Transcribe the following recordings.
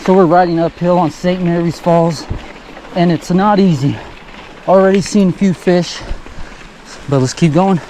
So we're riding uphill on St. Mary's Falls, and it's not easy. Already seen a few fish, but let's keep going.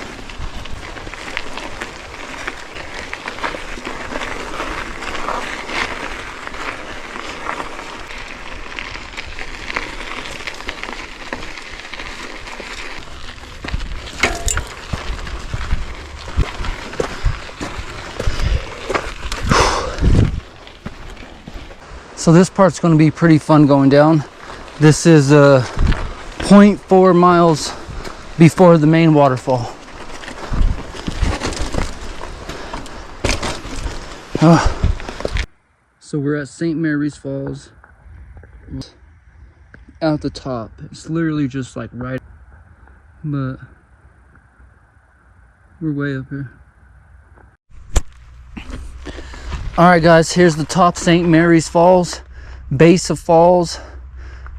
So this part's going to be pretty fun going down. This is 0.4 miles before the main waterfall. So we're at St. Mary's Falls. At the top. It's literally just like right, but we're way up here. Alright guys, here's the top St. Mary's Falls, base of falls,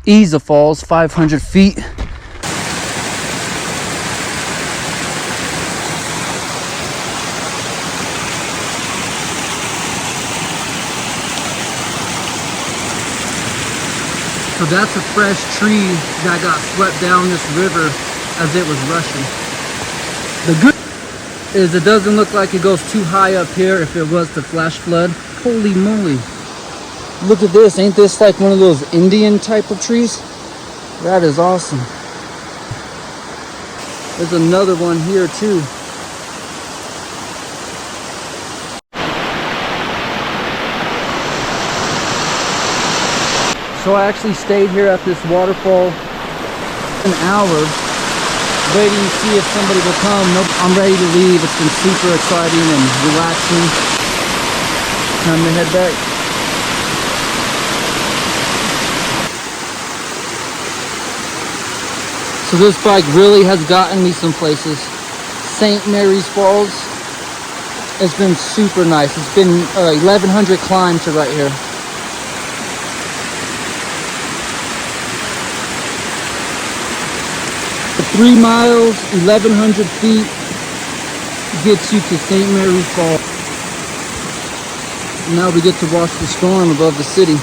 ease of falls, 500 feet. So that's a fresh tree that got swept down this river as it was rushing. The good is it doesn't look like it goes too high up here if it was to flash flood. Holy moly. Look at this. Ain't this like one of those Indian type of trees? That is awesome. There's another one here too. So I actually stayed here at this waterfall an hour, waiting to see if somebody will come. Nope, I'm ready to leave. It's been super exciting and relaxing. Time to head back. So this bike really has gotten me some places. St. Mary's Falls. It's been super nice. It's been 1,100 climbs to right here. The 3 miles, 1,100 feet gets you to St. Mary's Falls. Now we get to watch the storm above the city.